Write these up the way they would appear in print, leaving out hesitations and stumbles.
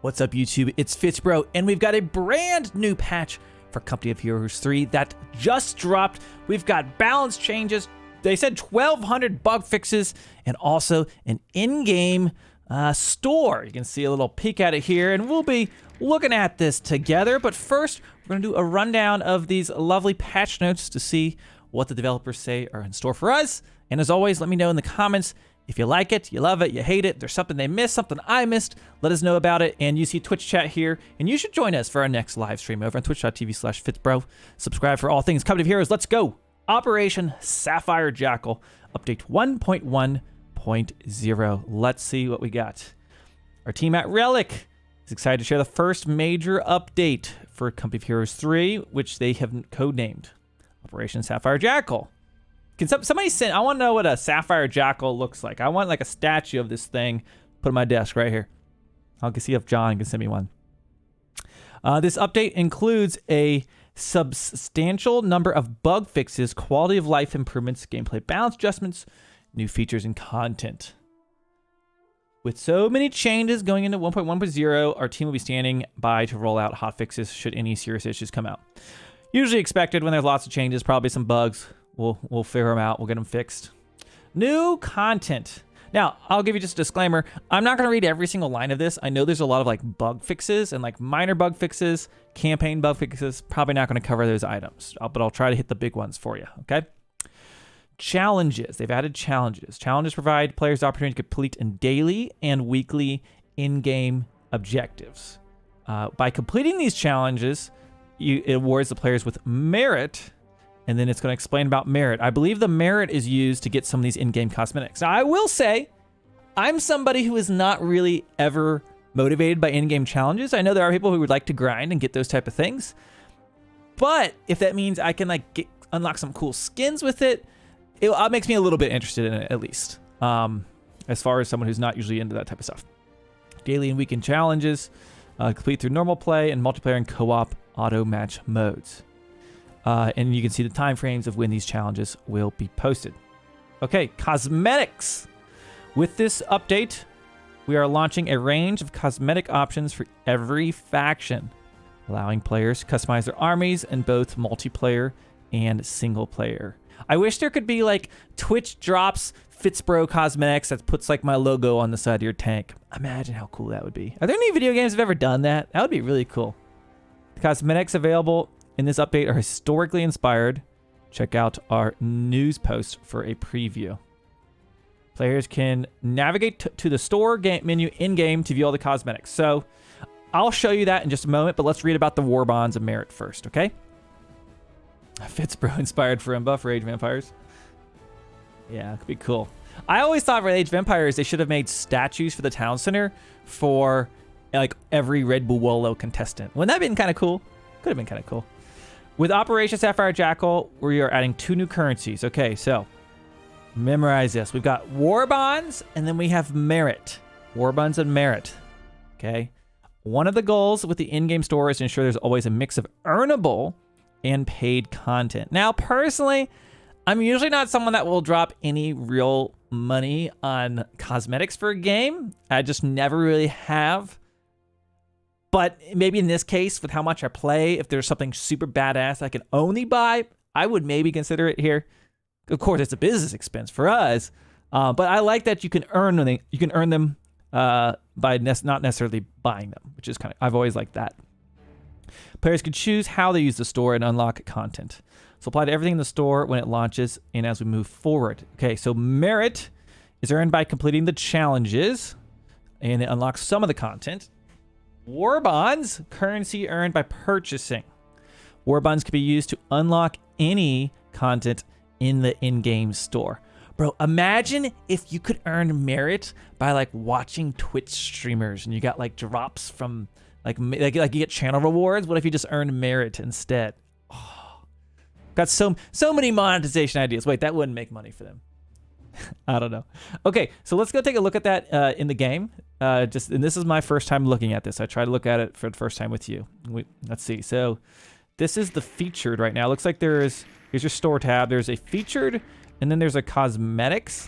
What's up, YouTube? It's FitzBro, and we've got a brand new patch for Company of Heroes 3 that just dropped. We've got balance changes. They said 1,200 bug fixes, and also an in-game store. You can see a little peek at it here, and we'll be looking at this together. But first, we're going to do a rundown of these lovely patch notes to see what the developers say are in store for us. And as always, let me know in the comments if you like it, you love it, you hate it, there's something they missed, something I missed, let us know about it. And you see Twitch chat here, and you should join us for our next live stream over on twitch.tv/FitzBro. Subscribe for all things Company of Heroes. Let's go. Operation Sapphire Jackal, update 1.1.0. Let's see what we got. Our team at Relic is excited to share the first major update for Company of Heroes 3, which they have codenamed Operation Sapphire Jackal. Can somebody send? I want to know what a Sapphire Jackal looks like. I want like a statue of this thing put on my desk right here. I'll see if John can send me one. This update includes a substantial number of bug fixes, quality of life improvements, gameplay balance adjustments, new features, and content. With so many changes going into 1.1.0, our team will be standing by to roll out hot fixes should any serious issues come out. Usually expected when there's lots of changes, probably some bugs. We'll figure them out. We'll get them fixed. New content. Now, I'll give you just a disclaimer. I'm not going to read every single line of this. I know there's a lot of like bug fixes and like minor bug fixes, campaign bug fixes. Probably not going to cover those items, but I'll try to hit the big ones for you, okay? Challenges. They've added challenges. Challenges provide players the opportunity to complete in daily and weekly in-game objectives. By completing these challenges, it awards the players with merit, and then it's going to explain about merit. I believe the merit is used to get some of these in-game cosmetics. Now, I will say, I'm somebody who is not really ever motivated by in-game challenges. I know there are people who would like to grind and get those type of things. But if that means I can like unlock some cool skins with it, it makes me a little bit interested in it, at least. As far as someone who's not usually into that type of stuff. Daily and weekend challenges, complete through normal play and multiplayer and co-op auto match modes. And you can see the time frames of when these challenges will be posted. Okay, cosmetics. With this update, we are launching a range of cosmetic options for every faction, allowing players to customize their armies in both multiplayer and single player. I wish there could be like Twitch drops FitzBro cosmetics that puts like my logo on the side of your tank. Imagine how cool that would be. Are there any video games that have ever done that? That would be really cool. The cosmetics available in this update are historically inspired. Check out our news post for a preview. Players can navigate to the store menu in-game to view all the cosmetics. So I'll show you that in just a moment, but let's read about the war bonds of merit first, okay? FitzBro inspired for buff for Age of Empires. Yeah, it could be cool. I always thought for Age of Empires, they should have made statues for the town center for like every Red Bull Wolo contestant. Wouldn't that have been kind of cool? Could have been kind of cool. With Operation Sapphire Jackal, we are adding 2 new currencies. Okay, so memorize this. We've got war bonds, and then we have merit. War bonds and merit. Okay. One of the goals with the in-game store is to ensure there's always a mix of earnable and paid content. Now, personally, I'm usually not someone that will drop any real money on cosmetics for a game. I just never really have. But maybe in this case, with how much I play, if there's something super badass I can only buy, I would maybe consider it here. Of course, it's a business expense for us, but I like that you can earn them. You can earn them by not necessarily buying them, which is I've always liked that. Players can choose how they use the store and unlock content. So apply to everything in the store when it launches and as we move forward. Okay, so merit is earned by completing the challenges, and it unlocks some of the content. War bonds, currency earned by purchasing. War bonds can be used to unlock any content in the in-game store. Bro, imagine if you could earn merit by like watching Twitch streamers and you got like drops from like you get channel rewards. What if you just earned merit instead? Oh, got so many monetization ideas. Wait, that wouldn't make money for them. I don't know. Okay, so let's go take a look at that in the game. And this is my first time looking at this. I tried to look at it for the first time with you. Let's see. So this is the featured right now. Looks like here's your store tab. There's a featured, and then there's a cosmetics.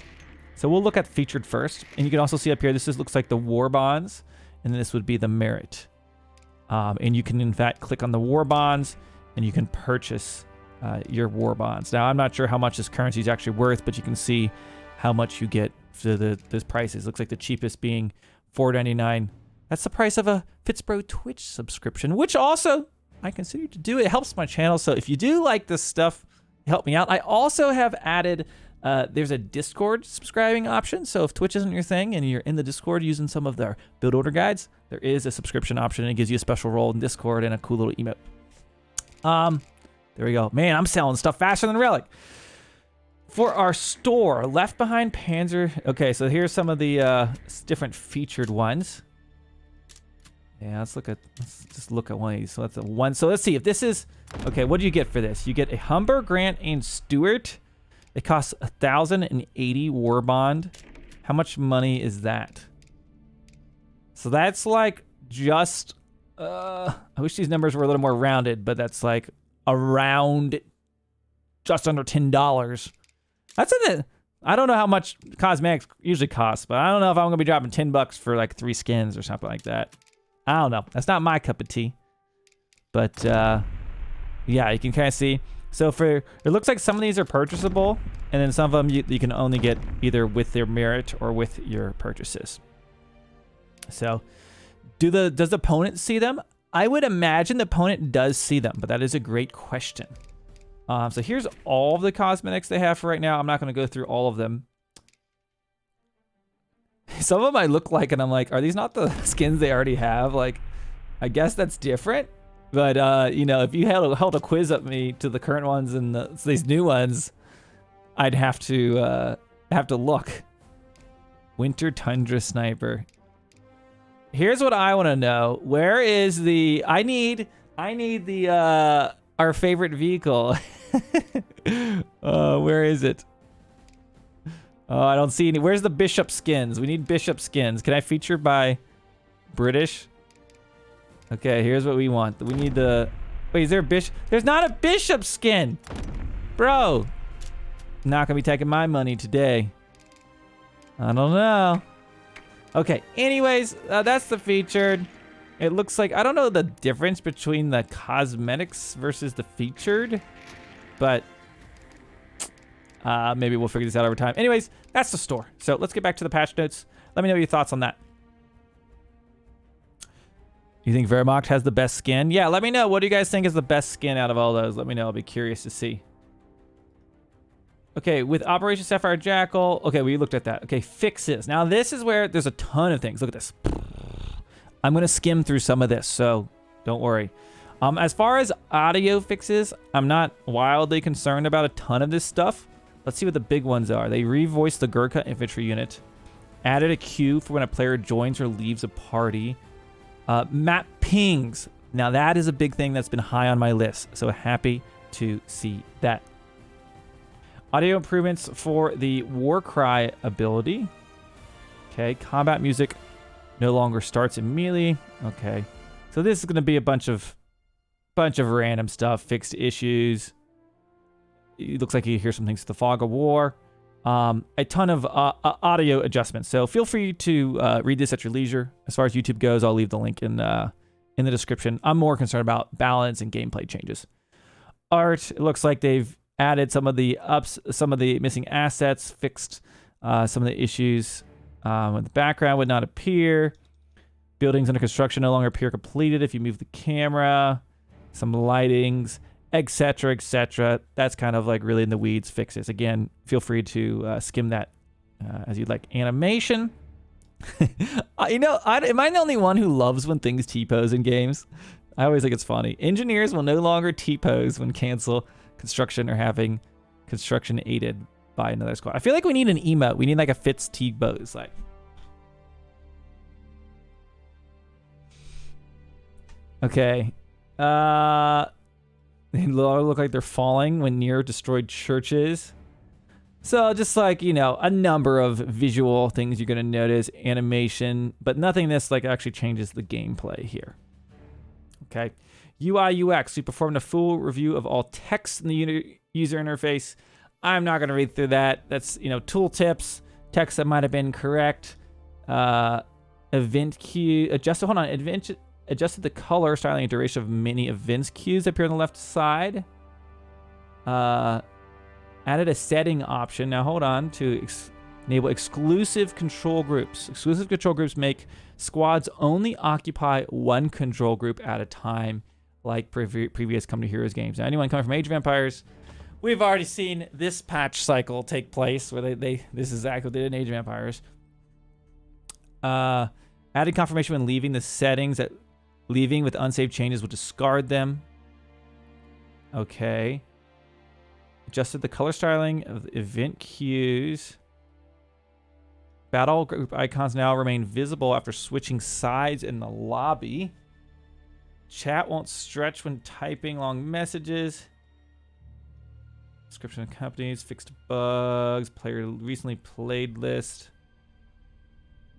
So we'll look at featured first. And you can also see up here, looks like the war bonds. and this would be the merit. And you can, in fact, click on the war bonds, and you can purchase your war bonds. Now, I'm not sure how much this currency is actually worth, but you can see how much you get for those prices. Looks like the cheapest being $4.99. That's the price of a FitzBro Twitch subscription, which also I consider to do. It helps my channel. So if you do like this stuff, help me out. I also have added, there's a Discord subscribing option. So if Twitch isn't your thing and you're in the Discord using some of their build order guides, there is a subscription option, and it gives you a special role in Discord and a cool little emote. There we go. Man, I'm selling stuff faster than Relic. For our store, Left Behind Panzer. Okay, so here's some of the different featured ones. Yeah, let's just look at one of these. So that's a one. So let's see if this is, okay, what do you get for this? You get a Humber, Grant, and Stewart. It costs 1,080 war bond. How much money is that? So that's like just, I wish these numbers were a little more rounded, but that's like around just under $10. That's in it. I don't know how much cosmetics usually costs, but I don't know if I'm going to be dropping $10 for like 3 skins or something like that. I don't know. That's not my cup of tea. But, yeah, you can kind of see. So it looks like some of these are purchasable, and then some of them you can only get either with their merit or with your purchases. So, does the opponent see them? I would imagine the opponent does see them, but that is a great question. So here's all of the cosmetics they have for right now. I'm not going to go through all of them. Some of them I look like, and I'm like, are these not the skins they already have? Like, I guess that's different. But, you know, if you held a quiz up me to the current ones and these new ones, I'd have to look. Winter Tundra Sniper. Here's what I want to know. Where is the... I need the, our favorite vehicle. Where is it? Oh, I don't see any. Where's the Bishop skins? We need Bishop skins. Can I feature by British? Okay, here's what we want. We need the... Wait, is there a Bishop? There's not a Bishop skin! Bro! Not gonna be taking my money today. I don't know. Okay, anyways, that's the featured. It looks like... I don't know the difference between the cosmetics versus the featured. But... maybe we'll figure this out over time. Anyways, that's the store. So let's get back to the patch notes. Let me know your thoughts on that. You think Wehrmacht has the best skin? Yeah, let me know. What do you guys think is the best skin out of all those? Let me know. I'll be curious to see. Okay, with Operation Sapphire Jackal. Okay, we looked at that. Okay, fixes. Now, this is where there's a ton of things. Look at this. I'm going to skim through some of this, so don't worry. As far as audio fixes, I'm not wildly concerned about a ton of this stuff. Let's see what the big ones are. They revoiced the Gurkha infantry unit. Added a queue for when a player joins or leaves a party. Map pings. Now that is a big thing that's been high on my list. So happy to see that. Audio improvements for the War Cry ability. Okay, combat music no longer starts immediately. Okay, so this is going to be a bunch of random stuff. Fixed issues. It looks like you hear some things to the Fog of War. A ton of audio adjustments. So feel free to read this at your leisure. As far as YouTube goes, I'll leave the link in the description. I'm more concerned about balance and gameplay changes. Art, it looks like they've added some of the missing assets, fixed some of the issues. The background would not appear. Buildings under construction no longer appear completed if you move the camera. Some lightings, etc., etc. That's kind of like really in the weeds fixes. Again, feel free to skim that as you'd like. Animation. You know, am I the only one who loves when things T-pose in games? I always think it's funny. Engineers will no longer T-pose when cancel construction or having construction aided by another squad. I feel like we need an emote. We need like a Fitz T-pose. Like, okay. They look like they're falling when near destroyed churches. So just like, you know, a number of visual things you're going to notice, animation, but nothing this like actually changes the gameplay here. Okay. UI UX, we performed a full review of all text in the user interface. I'm not going to read through that. That's, you know, tooltips, text that might have been correct. Event queue. Adjusted the color, styling, and duration of many events queues up here on the left side. Added a setting option. Now hold on to enable exclusive control groups. Exclusive control groups make squads only occupy one control group at a time, like previous Company of Heroes games. Now, anyone coming from Age of Empires, we've already seen this patch cycle take place where this is exactly what they did in Age of Empires. Added confirmation when leaving the settings that leaving with unsaved changes will discard them. Okay. Adjusted the color styling of the event queues. Battle group icons now remain visible after switching sides in the lobby. Chat won't stretch when typing long messages. Description of companies, fixed bugs, player recently played list.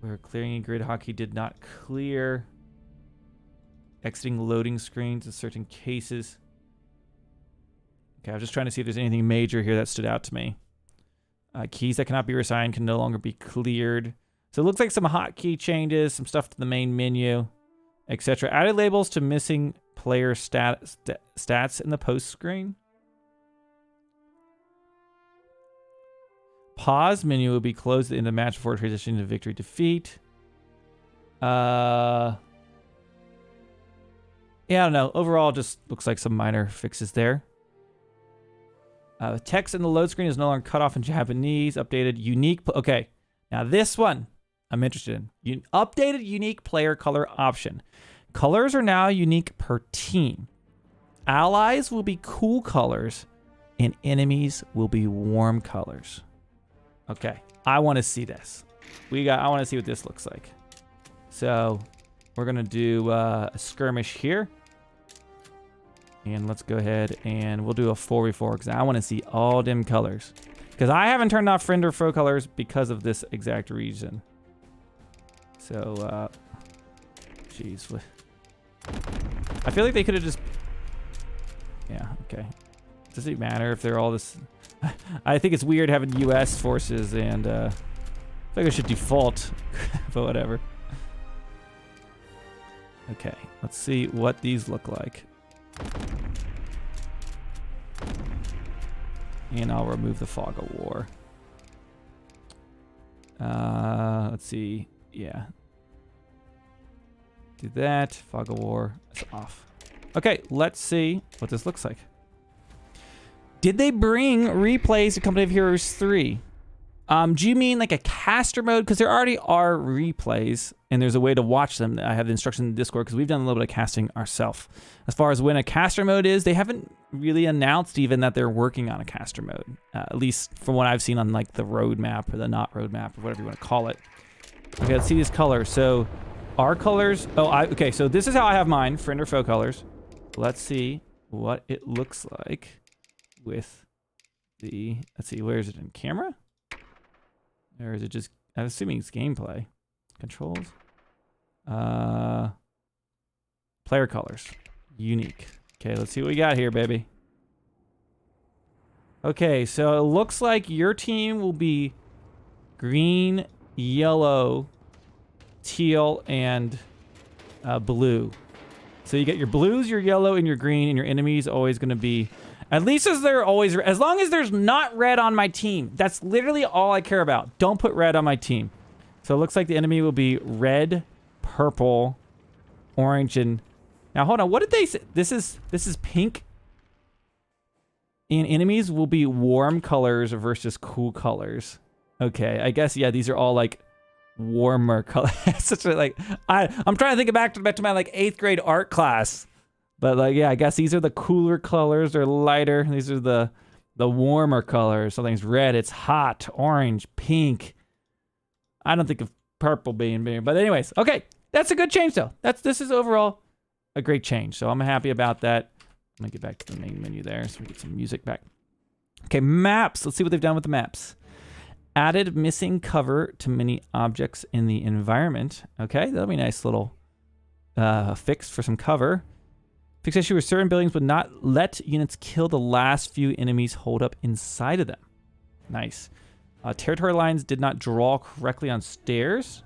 Where clearing grid hockey did not clear. Exiting loading screens in certain cases. Okay, I was just trying to see if there's anything major here that stood out to me. Keys that cannot be reassigned can no longer be cleared. So it looks like some hotkey changes, some stuff to the main menu, etc. Added labels to missing player stats in the post screen. Pause menu will be closed in the match before transitioning to victory defeat. Yeah, I don't know. Overall, just looks like some minor fixes there. Text in the load screen is no longer cut off in Japanese. Updated unique. Okay, now this one I'm interested in. Updated unique player color option. Colors are now unique per team. Allies will be cool colors, and enemies will be warm colors. Okay, I want to see this. I want to see what this looks like. So we're gonna do a skirmish here. And let's go ahead and we'll do a 4v4 because I want to see all dim colors. Because I haven't turned off friend or foe colors because of this exact reason. So, jeez. I feel like they could have just... Yeah, okay. Does it matter if they're all this... I think it's weird having U.S. forces and I feel like I should default, but whatever. Okay, let's see what these look like. And I'll remove the fog of war. Let's see. Yeah. Do that. Fog of war is off. Okay, let's see what this looks like. Did they bring replays to Company of Heroes 3? Do you mean like a caster mode? Because there already are replays, and there's a way to watch them. I have the instruction in the Discord because we've done a little bit of casting ourselves. As far as when a caster mode is, they haven't really announced even that they're working on a caster mode. At least from what I've seen on like the roadmap or the not roadmap or whatever you want to call it. Okay, let's see these colors. So our colors. Okay. So this is how I have mine, friend or foe colors. Let's see what it looks like with the. Let's see, where is it in camera? Or is it just, I'm assuming it's gameplay. Controls. Player colors. Unique. Okay, let's see what we got here, baby. Okay, so it looks like your team will be green, yellow, teal, and blue. So you get your blues, your yellow, and your green, and your enemy's always going to be... At least as long as there's not red on my team. That's literally all I care about. Don't put red on my team. So it looks like the enemy will be red, purple, orange, and... Now, hold on. What did they say? This is pink. And enemies will be warm colors versus cool colors. Okay, I guess, yeah, these are all, like, warmer colors. Such a, like... I'm trying to think back to my, like, 8th grade art class. But like, yeah, I guess these are the cooler colors. They're lighter. These are the warmer colors. Something's red. It's hot. Orange. Pink. I don't think of purple being bigger. But anyways, okay. That's a good change, though. This is overall a great change. So I'm happy about that. I'm going to get back to the main menu there so we get some music back. Okay, maps. Let's see what they've done with the maps. Added missing cover to many objects in the environment. Okay, that'll be a nice little fix for some cover. Fix issue where certain buildings would not let units kill the last few enemies hold up inside of them. Nice. Territory lines did not draw correctly on stairs.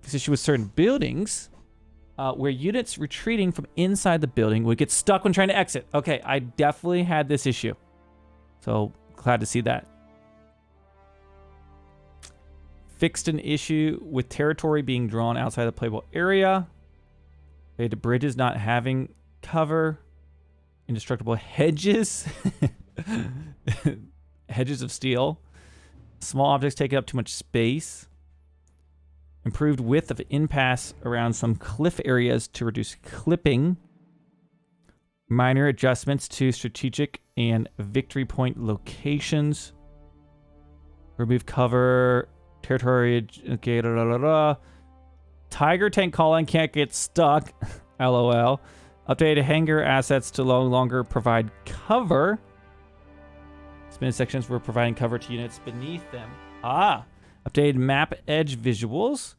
This issue with certain buildings where units retreating from inside the building would get stuck when trying to exit. Okay, I definitely had this issue. So glad to see that. Fixed an issue with territory being drawn outside the playable area. Okay, the bridges not having cover. Indestructible hedges. Hedges of steel. Small objects taking up too much space. Improved width of impasse around some cliff areas to reduce clipping. Minor adjustments to strategic and victory point locations. Remove cover. Territory. Okay, Tiger tank calling can't get stuck. LOL. Updated hangar assets to no longer provide cover. Spin sections were providing cover to units beneath them. Updated map edge visuals.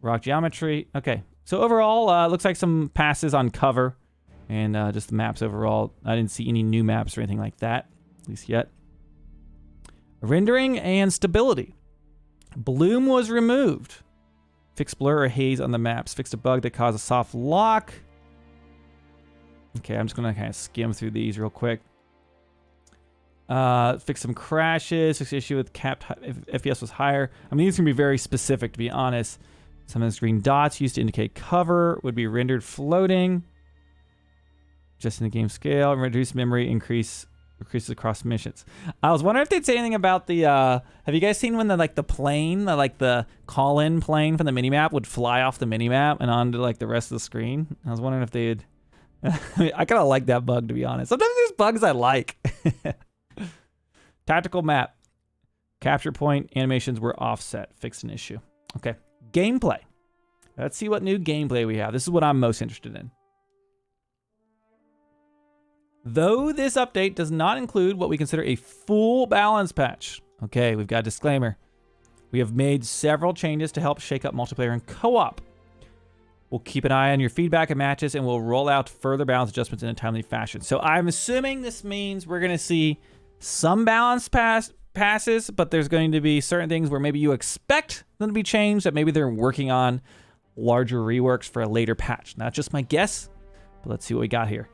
Rock geometry. Okay. So overall, looks like some passes on cover. And just the maps overall. I didn't see any new maps or anything like that. At least yet. Rendering and stability. Bloom was removed. Fixed blur or haze on the maps. Fixed a bug that caused a soft lock. Okay, I'm just going to kind of skim through these real quick. Fix some crashes. Fix the issue with capped FPS was higher. I mean, these can be very specific, to be honest. Some of those green dots used to indicate cover would be rendered floating. Just in the game scale. Reduce memory increases across missions. I was wondering if they'd say anything about the have you guys seen when the plane, the call-in plane from the minimap would fly off the minimap and onto the rest of the screen? I was wondering if they'd I kind of like that bug, to be honest. Sometimes there's bugs I like. Tactical map. Capture point animations were offset. Fixed an issue. Okay. Gameplay. Let's see what new gameplay we have. This is what I'm most interested in. Though this update does not include what we consider a full balance patch. Okay, we've got a disclaimer. We have made several changes to help shake up multiplayer and co-op. We'll keep an eye on your feedback and matches, and we'll roll out further balance adjustments in a timely fashion. So I'm assuming this means we're going to see some balance passes, but there's going to be certain things where maybe you expect them to be changed, that maybe they're working on larger reworks for a later patch. Not just my guess, but let's see what we got here.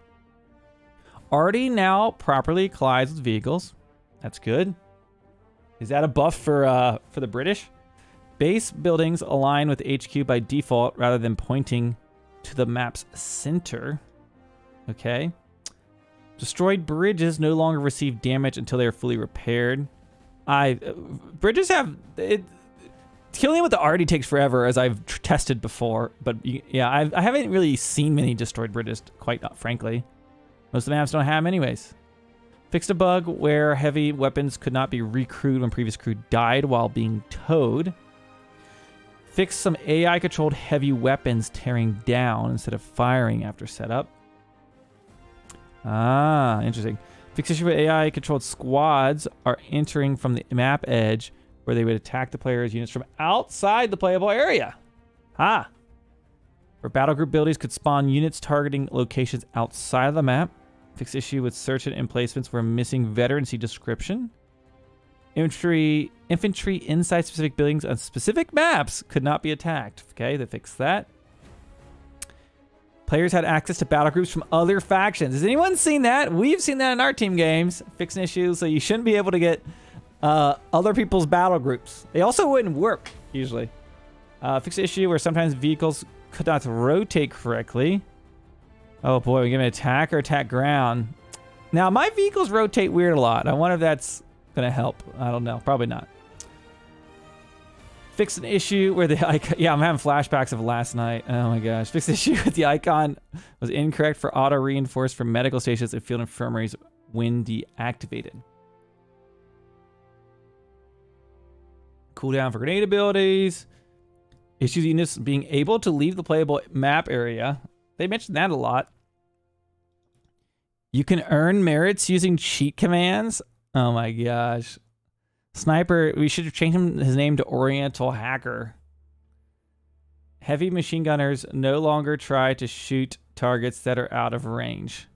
Already now properly collides with vehicles. That's good. Is that a buff for the British? Base buildings align with HQ by default rather than pointing to the map's center. Okay. Destroyed bridges no longer receive damage until they are fully repaired. Bridges have it. Killing them with the already takes forever, as I've tested before. But yeah, I haven't really seen many destroyed bridges, quite frankly. Most of the maps don't have them anyways. Fixed a bug where heavy weapons could not be recrewed when previous crew died while being towed. Fixed some AI-controlled heavy weapons tearing down instead of firing after setup. Interesting. Fixed issue with AI-controlled squads are entering from the map edge where they would attack the player's units from outside the playable area. Where battle group abilities could spawn units targeting locations outside of the map. Fixed issue with search and emplacements where missing veteran see description. Infantry inside specific buildings on specific maps could not be attacked. Okay, they fixed that. Players had access to battle groups from other factions. Has anyone seen that? We've seen that in our team games. Fixing issues, so you shouldn't be able to get other people's battle groups. They also wouldn't work, usually. Fixed issue where sometimes vehicles could not rotate correctly. Oh boy, we're going to attack or attack ground. Now, my vehicles rotate weird a lot. I wonder if that's going to help. I don't know. Probably not. Fix an issue where the icon... Yeah, I'm having flashbacks of last night. Oh my gosh. Fix the issue with the icon was incorrect for auto-reinforced for medical stations and field infirmaries when deactivated. Cooldown for grenade abilities. Issues units being able to leave the playable map area. They mentioned that a lot. You can earn merits using cheat commands. Oh my gosh. Sniper, we should have changed his name to Oriental Hacker. Heavy machine gunners no longer try to shoot targets that are out of range.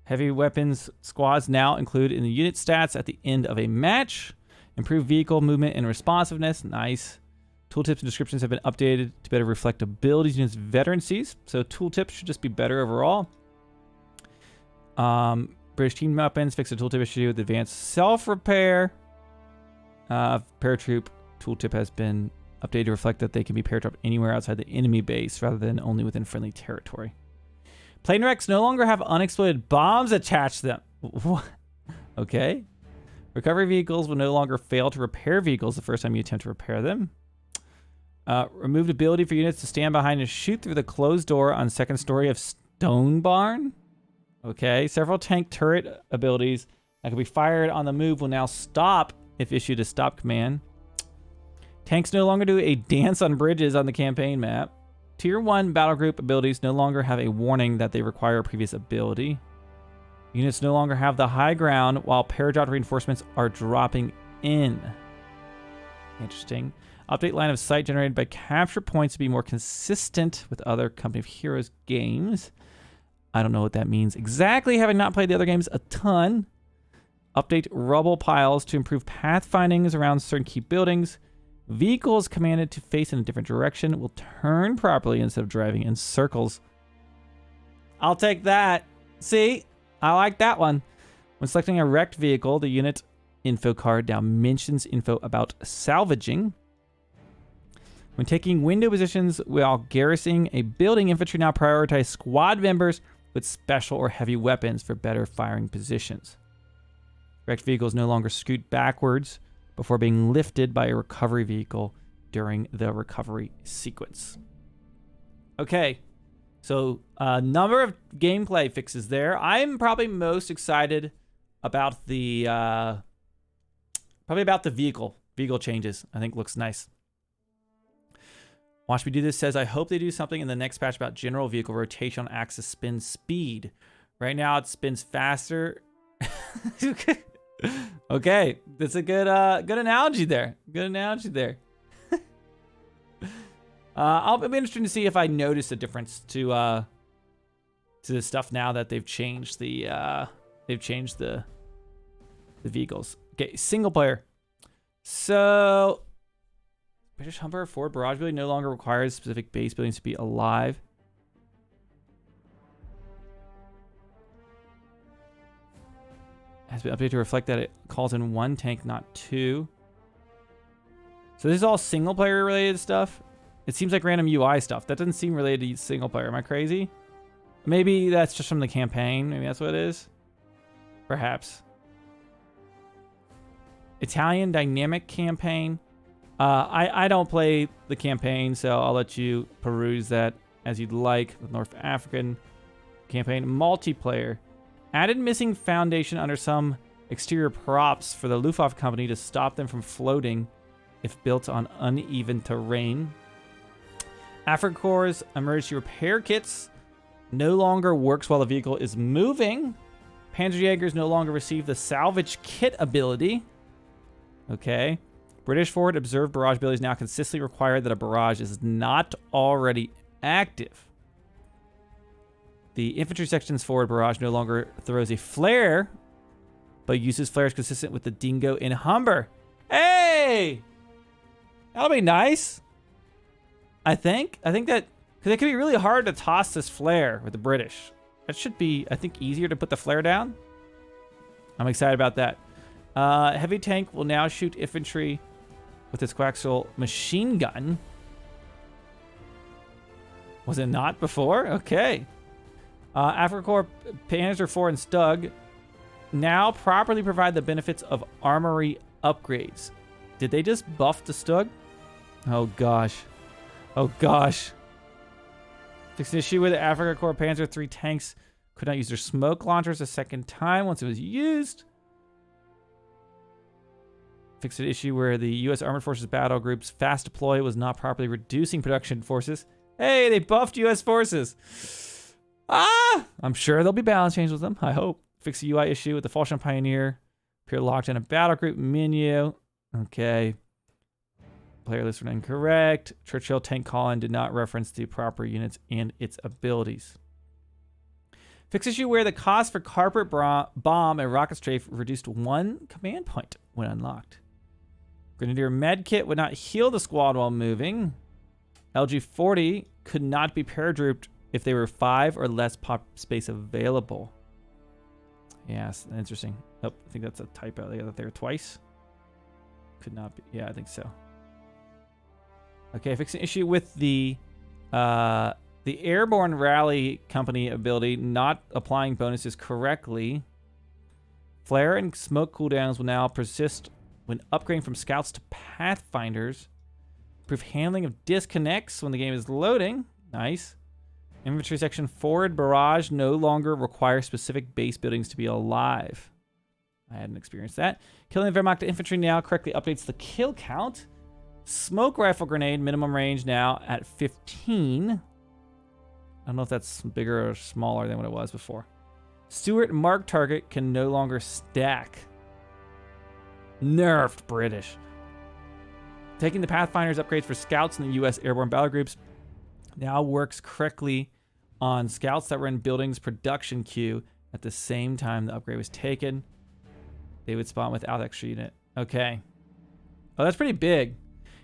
Heavy weapons squads now include in the unit stats at the end of a match. Improved vehicle movement and responsiveness. Nice. Tooltips and descriptions have been updated to better reflect abilities units' veterancies. So tooltips should just be better overall. British team weapons fix a tooltip issue with advanced self-repair. Paratroop tooltip has been updated to reflect that they can be paratrooped anywhere outside the enemy base rather than only within friendly territory. Plane wrecks no longer have unexploded bombs attached to them. What? Okay. Recovery vehicles will no longer fail to repair vehicles the first time you attempt to repair them. Removed ability for units to stand behind and shoot through the closed door on second story of stone barn. Okay. Several tank turret abilities that can be fired on the move will now stop if issued a stop command. Tanks no longer do a dance on bridges on the campaign map. Tier 1 battle group abilities no longer have a warning that they require a previous ability. Units no longer have the high ground while paradrop reinforcements are dropping in. Interesting. Update line of sight generated by capture points to be more consistent with other Company of Heroes games. I don't know what that means exactly, having not played the other games a ton. Update rubble piles to improve pathfindings around certain key buildings. Vehicles commanded to face in a different direction will turn properly instead of driving in circles. I'll take that. See? I like that one. When selecting a wrecked vehicle, the unit info card now mentions info about salvaging. When taking window positions while garrisoning a building, infantry now prioritize squad members with special or heavy weapons for better firing positions. Wrecked vehicles no longer scoot backwards before being lifted by a recovery vehicle during the recovery sequence. Okay, so a number of gameplay fixes there. I'm probably most excited about the vehicle changes. I think looks nice. Watch Me Do This says, I hope they do something in the next patch about general vehicle rotation on axis spin speed. Right now it spins faster. Okay, that's a good analogy there. Good analogy there. I'll be interested to see if I notice a difference to the stuff now that they've changed the vehicles. Okay, single player. So British Humber Ford Barrage Building no longer requires specific base buildings to be alive. Has been updated to reflect that it calls in one tank, not two. So this is all single player related stuff. It seems like random UI stuff. That doesn't seem related to single player. Am I crazy? Maybe that's just from the campaign. Maybe that's what it is. Perhaps. Italian dynamic campaign. I don't play the campaign, so I'll let you peruse that as you'd like. The North African campaign. Multiplayer. Added missing foundation under some exterior props for the Luftwaffe company to stop them from floating if built on uneven terrain. Africa Corps' emergency repair kits no longer works while the vehicle is moving. Panzerjägers no longer receive the salvage kit ability. Okay. British forward observed barrage abilities now consistently require that a barrage is not already active. The infantry section's forward barrage no longer throws a flare, but uses flares consistent with the Dingo in Humber. Hey! That'll be nice. I think that, because it can be really hard to toss this flare with the British. That should be, I think, easier to put the flare down. I'm excited about that. Heavy tank will now shoot infantry with its coaxial machine gun. Was it not before? Okay. Africa Corps, Panzer IV, and Stug now properly provide the benefits of armory upgrades. Did they just buff the Stug? Oh gosh. Oh gosh. Fixed an issue with the Africa Corps Panzer III tanks could not use their smoke launchers a second time once it was used. Fixed an issue where the U.S. Armored Forces battle group's fast deploy was not properly reducing production forces. Hey, they buffed U.S. forces. I'm sure there'll be balance changes with them. I hope. Fix the UI issue with the Fallschirm Pioneer. Appear locked in a battle group menu. Okay. Player list was incorrect. Churchill tank call-in did not reference the proper units and its abilities. Fix issue where the cost for carpet bomb and rocket strafe reduced 1 command point when unlocked. Grenadier Medkit would not heal the squad while moving. LG-40 could not be paratrooped if there were 5 or less pop space available. Yes, interesting. Oh, I think that's a typo. They got that there twice. Could not be. Yeah, I think so. Okay, fixing issue with the Airborne Rally Company ability not applying bonuses correctly. Flare and smoke cooldowns will now persist when upgrading from scouts to pathfinders. Improve handling of disconnects when the game is loading. Nice. Infantry section forward barrage no longer requires specific base buildings to be alive. I hadn't experienced that. Killing the Wehrmacht infantry now correctly updates the kill count. Smoke rifle grenade minimum range now at 15. I don't know if that's bigger or smaller than what it was before. Stuart mark target can no longer stack. Nerfed British. Taking the Pathfinder's upgrades for scouts in the U.S. airborne battle groups now works correctly on scouts that were in buildings production queue at the same time the upgrade was taken. They would spawn without extra unit. Okay. Oh, that's pretty big.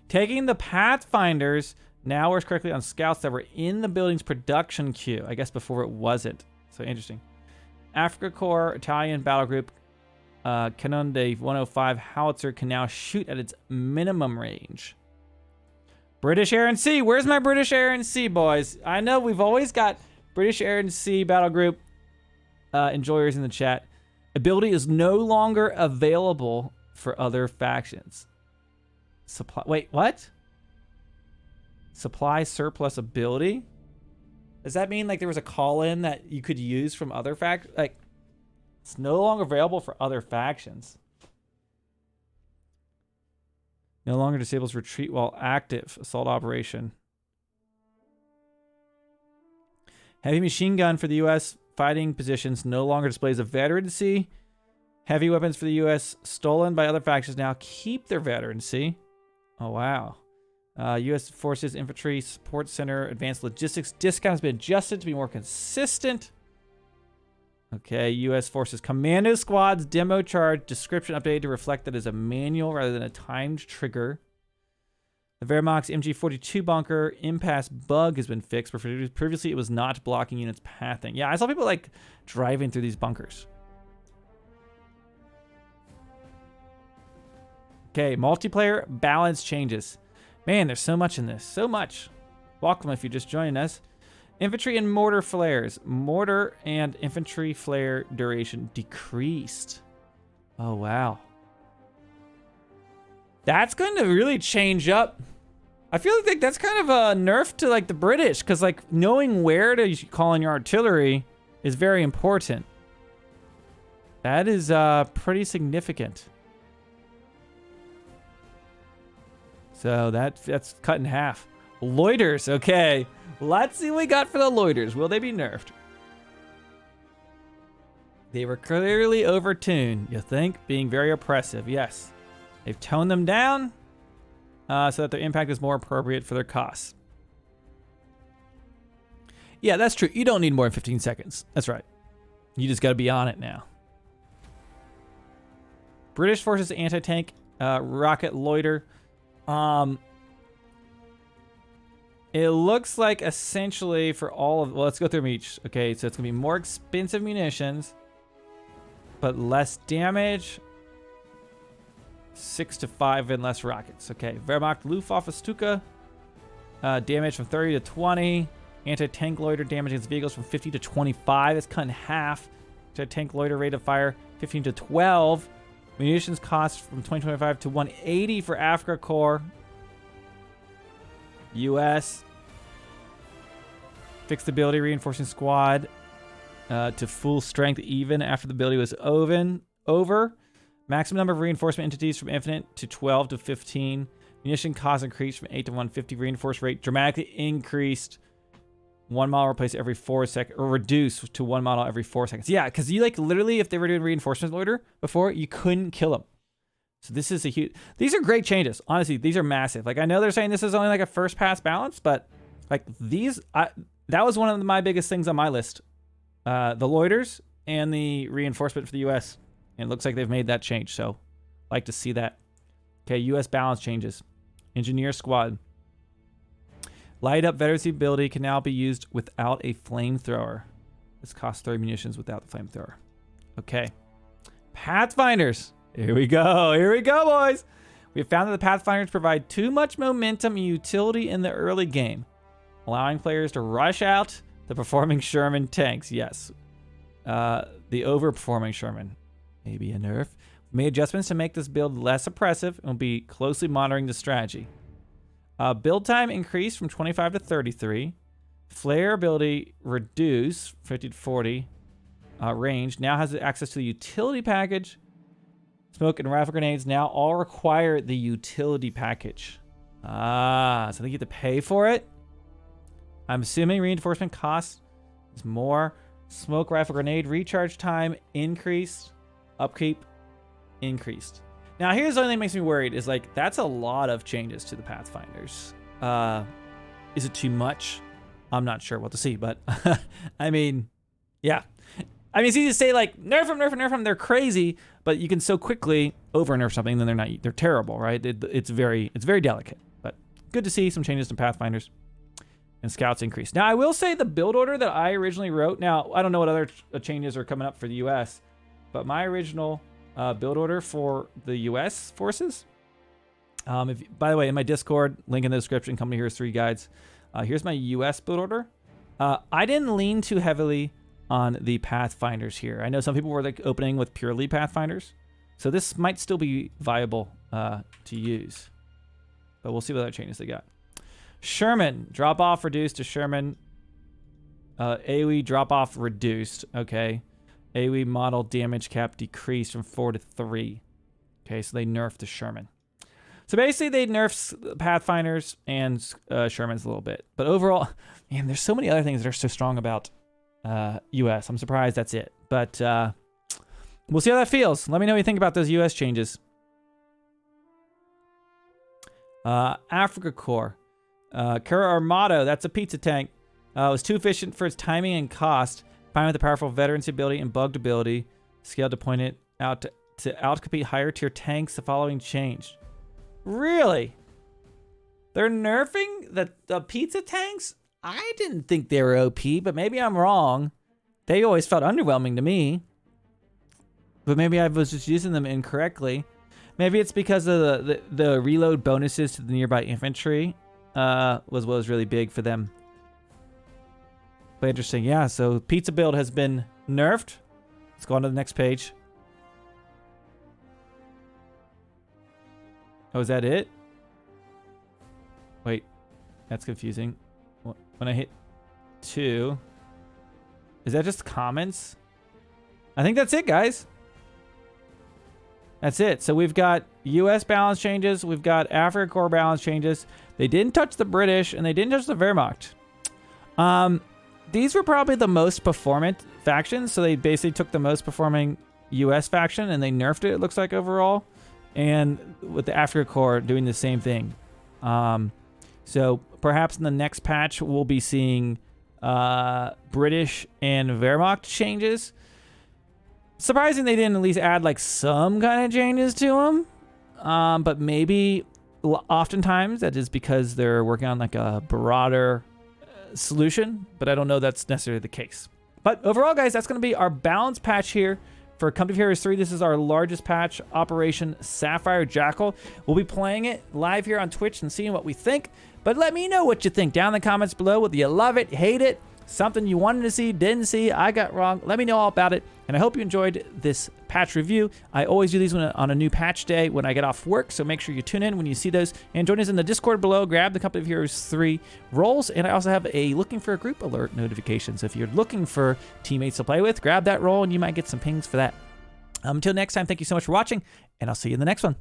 Taking the Pathfinders now works correctly on scouts that were in the building's production queue. I guess before it wasn't. So interesting. Africa Corps Italian battle group Canon de 105 howitzer can now shoot at its minimum range. British Air and Sea. Where's my British Air and Sea, boys? I know we've always got British Air and Sea battle group enjoyers in the chat. Ability is no longer available for other factions. Supply. Wait, what? Supply surplus ability? Does that mean like there was a call-in that you could use from other factions? Like, it's no longer available for other factions. No longer disables retreat while active. Assault operation. Heavy machine gun for the U.S. fighting positions no longer displays a veterancy. Heavy weapons for the U.S. stolen by other factions now keep their veterancy. Oh, wow. U.S. Forces Infantry Support Center Advanced Logistics discount has been adjusted to be more consistent. Okay, U.S. Forces Commando Squads demo charge description updated to reflect that as a manual rather than a timed trigger. The Wehrmacht's MG42 bunker impasse bug has been fixed, where previously it was not blocking units pathing. Yeah, I saw people like driving through these bunkers. Okay, multiplayer balance changes. Man, there's so much in this. So much. Welcome if you're just joining us. Infantry and mortar flares. Mortar and infantry flare duration decreased. Oh, wow. That's going to really change up. I feel like that's kind of a nerf to like the British, because like knowing where to call in your artillery is very important. That is pretty significant. So that's cut in half. Loiters, okay. Let's see what we got for the loiters. Will they be nerfed? They were clearly overtuned, you think? Being very oppressive, yes. They've toned them down so that their impact is more appropriate for their costs. Yeah, that's true. You don't need more than 15 seconds. That's right. You just got to be on it now. British Forces Anti-Tank Rocket Loiter. It looks like essentially for all of, well, let's go through them each. Okay, so it's gonna be more expensive munitions, but less damage. 6 to 5 and less rockets. Okay, Wehrmacht Luftwaffe Stuka, damage from 30 to 20. Anti-tank loiter damage against vehicles from 50 to 25. That's cut in half. Anti-tank loiter rate of fire 15 to 12. Munitions cost from 2025 to 180 for Africa Corps. U.S. Fixed ability reinforcing squad to full strength even after the ability was over. Maximum number of reinforcement entities from infinite to 12 to 15. Munition cost increased from 8 to 150. Reinforce rate dramatically increased. 1 model replaced every 4 seconds, or reduced to 1 model every 4 seconds. Yeah, because you like literally, if they were doing reinforcement loiter before, you couldn't kill them. So this is a huge. These are great changes. Honestly, these are massive. Like I know they're saying this is only like a first pass balance, but like these, that was one of my biggest things on my list. The loiters and the reinforcement for the U.S. And it looks like they've made that change. So, like to see that. Okay, U.S. balance changes. Engineer squad. Light up veterancy ability can now be used without a flamethrower. This costs 30 munitions without the flamethrower. Okay. Pathfinders. Here we go. Here we go, boys. We have found that the Pathfinders provide too much momentum and utility in the early game, allowing players to rush out the performing Sherman tanks. Yes. The overperforming Sherman. Maybe a nerf. We made adjustments to make this build less oppressive and will be closely monitoring the strategy. Build time increased from 25 to 33. Flare ability reduced 50 to 40. Range now has access to the utility package. Smoke and rifle grenades now all require the utility package. So they get to pay for it. I'm assuming reinforcement cost is more. Smoke rifle grenade recharge time increased. Upkeep increased. Now here's the only thing that makes me worried is like that's a lot of changes to the Pathfinders. Is it too much? I'm not sure. What to see, but I mean, yeah. I mean, it's easy to say like nerf them, nerf them, nerf them. They're crazy, but you can so quickly over nerf something, then they're not. They're terrible, right? It's very delicate. But good to see some changes to Pathfinders and scouts increase. Now I will say the build order that I originally wrote. Now I don't know what other changes are coming up for the U.S., but my original build order for the U.S. forces. By the way, in my Discord, link in the description. Company Heroes 3 guides. Here's my U.S. build order. I didn't lean too heavily on the Pathfinders here. I know some people were like opening with purely Pathfinders, so this might still be viable to use, but we'll see what other changes they got. Sherman drop off reduced to Sherman. AoE drop off reduced. Okay, AoE model damage cap decreased from 4 to 3. Okay, so they nerfed the Sherman. So basically they nerfed Pathfinders and Shermans a little bit, but overall, man, there's so many other things that are so strong about US. I'm surprised that's it. But we'll see how that feels. Let me know what you think about those US changes. Africa Corps. Cura Armado, that's a pizza tank. Was too efficient for its timing and cost. Combined with the powerful veterancy ability and bugged ability, scaled to point it out to outcompete higher tier tanks, the following changed. Really? They're nerfing the pizza tanks? I didn't think they were OP, but maybe I'm wrong. They always felt underwhelming to me. But maybe I was just using them incorrectly. Maybe it's because of the reload bonuses to the nearby infantry was what was really big for them. But interesting. Yeah, so pizza build has been nerfed. Let's go on to the next page. Oh, is that it? Wait, that's confusing. When I hit 2, is that just comments? I think that's it, guys. That's it. So we've got U.S. balance changes. We've got Africa Corps balance changes. They didn't touch the British, and they didn't touch the Wehrmacht. These were probably the most performant factions, so they basically took the most performing U.S. faction, and they nerfed it looks like, overall. And with the Africa Corps doing the same thing. So perhaps in the next patch, we'll be seeing British and Wehrmacht changes. Surprising they didn't at least add like some kind of changes to them. But maybe oftentimes that is because they're working on like a broader solution. But I don't know that's necessarily the case. But overall, guys, that's going to be our balance patch here. For Company of Heroes 3, this is our largest patch, Operation Sapphire Jackal. We'll be playing it live here on Twitch and seeing what we think. But let me know what you think down in the comments below, whether you love it, hate it, something you wanted to see, didn't see, I got wrong. Let me know all about it. And I hope you enjoyed this patch review. I always do these on a new patch day when I get off work, so make sure you tune in when you see those. And join us in the Discord below. Grab the Company of Heroes 3 roles. And I also have a looking for a group alert notification. So if you're looking for teammates to play with, grab that role and you might get some pings for that. Until next time, thank you so much for watching, and I'll see you in the next one.